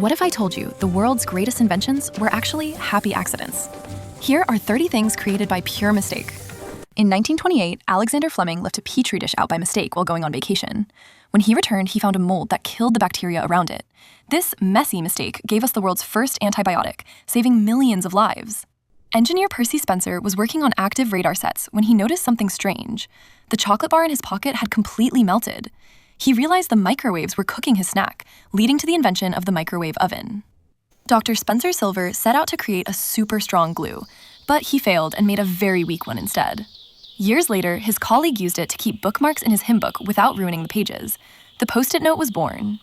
What if I told you the world's greatest inventions were actually happy accidents? Here are 30 things created by pure mistake. In 1928, Alexander Fleming left a petri dish out by mistake while going on vacation. When he returned, he found a mold that killed the bacteria around it. This messy mistake gave us the world's first antibiotic, saving millions of lives. Engineer Percy Spencer was working on active radar sets when he noticed something strange. The chocolate bar in his pocket had completely melted. He realized the microwaves were cooking his snack, leading to the invention of the microwave oven. Dr. Spencer Silver set out to create a super strong glue, but he failed and made a very weak one instead. Years later, his colleague used it to keep bookmarks in his hymn book without ruining the pages. The Post-it note was born.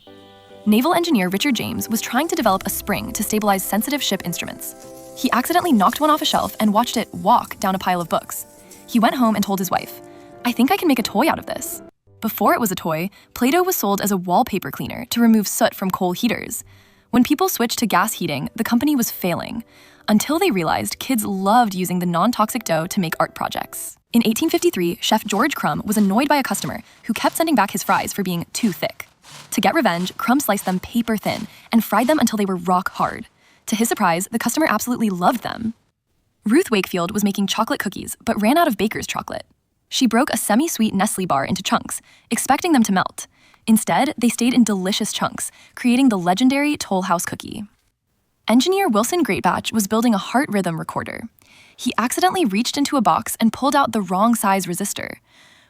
Naval engineer Richard James was trying to develop a spring to stabilize sensitive ship instruments. He accidentally knocked one off a shelf and watched it walk down a pile of books. He went home and told his wife, "I think I can make a toy out of this." Before it was a toy, Play-Doh was sold as a wallpaper cleaner to remove soot from coal heaters. When people switched to gas heating, the company was failing, until they realized kids loved using the non-toxic dough to make art projects. In 1853, Chef George Crumb was annoyed by a customer who kept sending back his fries for being too thick. To get revenge, Crumb sliced them paper thin and fried them until they were rock hard. To his surprise, the customer absolutely loved them. Ruth Wakefield was making chocolate cookies, but ran out of baker's chocolate. She broke a semi-sweet Nestle bar into chunks, expecting them to melt. Instead, they stayed in delicious chunks, creating the legendary Toll House cookie. Engineer Wilson Greatbatch was building a heart rhythm recorder. He accidentally reached into a box and pulled out the wrong size resistor.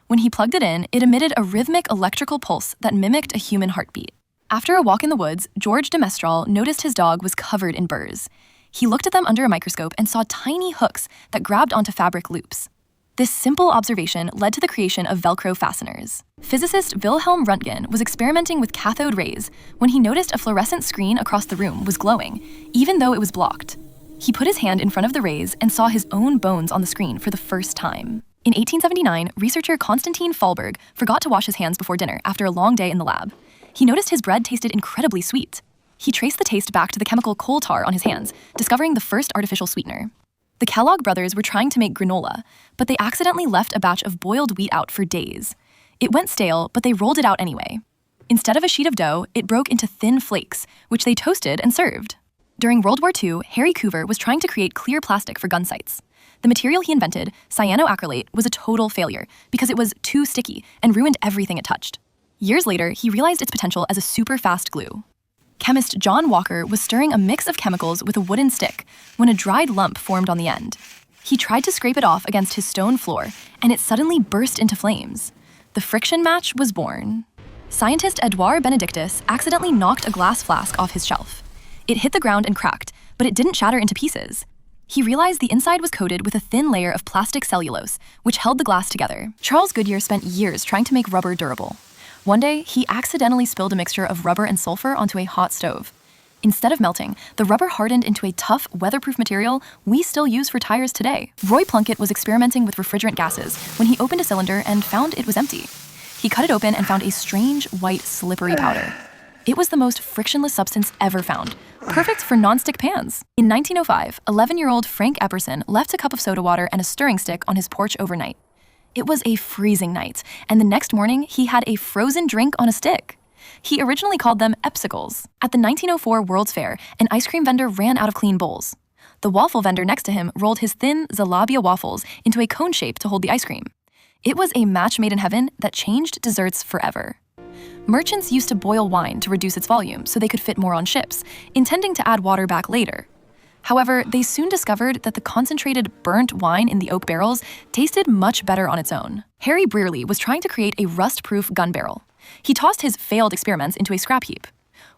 When he plugged it in, it emitted a rhythmic electrical pulse that mimicked a human heartbeat. After a walk in the woods, George de Mestral noticed his dog was covered in burrs. He looked at them under a microscope and saw tiny hooks that grabbed onto fabric loops. This simple observation led to the creation of Velcro fasteners. Physicist Wilhelm Röntgen was experimenting with cathode rays when he noticed a fluorescent screen across the room was glowing, even though it was blocked. He put his hand in front of the rays and saw his own bones on the screen for the first time. In 1879, researcher Konstantin Fahlberg forgot to wash his hands before dinner after a long day in the lab. He noticed his bread tasted incredibly sweet. He traced the taste back to the chemical coal tar on his hands, discovering the first artificial sweetener. The Kellogg brothers were trying to make granola, but they accidentally left a batch of boiled wheat out for days. It went stale, but they rolled it out anyway. Instead of a sheet of dough, it broke into thin flakes, which they toasted and served. During World War II, Harry Coover was trying to create clear plastic for gun sights. The material he invented, cyanoacrylate, was a total failure because it was too sticky and ruined everything it touched. Years later, he realized its potential as a super fast glue. Chemist John Walker was stirring a mix of chemicals with a wooden stick when a dried lump formed on the end. He tried to scrape it off against his stone floor, and it suddenly burst into flames. The friction match was born. Scientist Edouard Benedictus accidentally knocked a glass flask off his shelf. It hit the ground and cracked, but it didn't shatter into pieces. He realized the inside was coated with a thin layer of plastic cellulose, which held the glass together. Charles Goodyear spent years trying to make rubber durable. One day, he accidentally spilled a mixture of rubber and sulfur onto a hot stove. Instead of melting, the rubber hardened into a tough, weatherproof material we still use for tires today. Roy Plunkett was experimenting with refrigerant gases when he opened a cylinder and found it was empty. He cut it open and found a strange, white, slippery powder. It was the most frictionless substance ever found, perfect for non-stick pans. In 1905, 11-year-old Frank Epperson left a cup of soda water and a stirring stick on his porch overnight. It was a freezing night, and the next morning, he had a frozen drink on a stick. He originally called them Epsicles. At the 1904 World's Fair, an ice cream vendor ran out of clean bowls. The waffle vendor next to him rolled his thin Zalabia waffles into a cone shape to hold the ice cream. It was a match made in heaven that changed desserts forever. Merchants used to boil wine to reduce its volume so they could fit more on ships, intending to add water back later. However, they soon discovered that the concentrated, burnt wine in the oak barrels tasted much better on its own. Harry Brearley was trying to create a rust-proof gun barrel. He tossed his failed experiments into a scrap heap.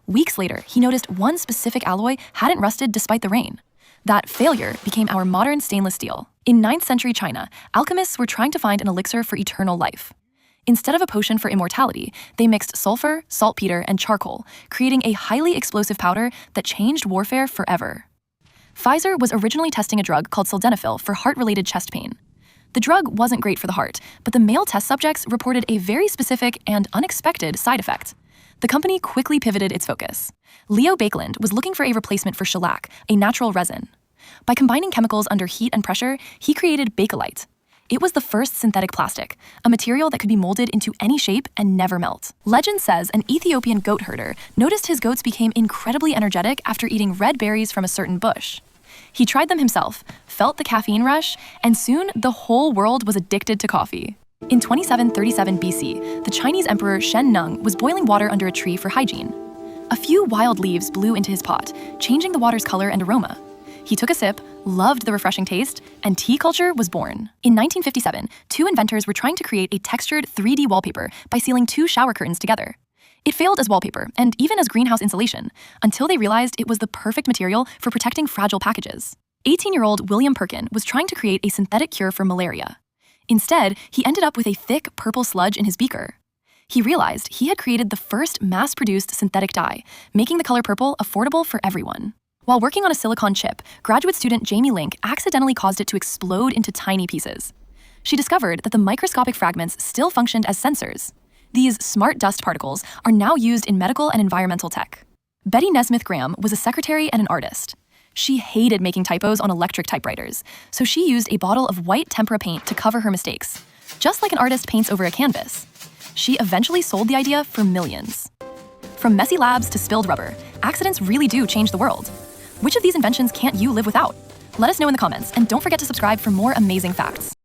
Weeks later, he noticed one specific alloy hadn't rusted despite the rain. That failure became our modern stainless steel. In 9th century China, alchemists were trying to find an elixir for eternal life. Instead of a potion for immortality, they mixed sulfur, saltpeter, and charcoal, creating a highly explosive powder that changed warfare forever. Pfizer was originally testing a drug called sildenafil for heart-related chest pain. The drug wasn't great for the heart, but the male test subjects reported a very specific and unexpected side effect. The company quickly pivoted its focus. Leo Baekeland was looking for a replacement for shellac, a natural resin. By combining chemicals under heat and pressure, he created Bakelite. It was the first synthetic plastic, a material that could be molded into any shape and never melt. Legend says an Ethiopian goat herder noticed his goats became incredibly energetic after eating red berries from a certain bush. He tried them himself, felt the caffeine rush, and soon the whole world was addicted to coffee. In 2737 BC, the Chinese emperor Shen Nung was boiling water under a tree for hygiene. A few wild leaves blew into his pot, changing the water's color and aroma. He took a sip, loved the refreshing taste, and tea culture was born. In 1957, two inventors were trying to create a textured 3D wallpaper by sealing two shower curtains together. It failed as wallpaper and even as greenhouse insulation, until they realized it was the perfect material for protecting fragile packages. 18-year-old William Perkin was trying to create a synthetic cure for malaria. Instead, he ended up with a thick purple sludge in his beaker. He realized he had created the first mass-produced synthetic dye, making the color purple affordable for everyone. While working on a silicon chip, graduate student Jamie Link accidentally caused it to explode into tiny pieces. She discovered that the microscopic fragments still functioned as sensors. These smart dust particles are now used in medical and environmental tech. Betty Nesmith Graham was a secretary and an artist. She hated making typos on electric typewriters, so she used a bottle of white tempera paint to cover her mistakes, just like an artist paints over a canvas. She eventually sold the idea for millions. From messy labs to spilled rubber, accidents really do change the world. Which of these inventions can't you live without? Let us know in the comments, and don't forget to subscribe for more amazing facts.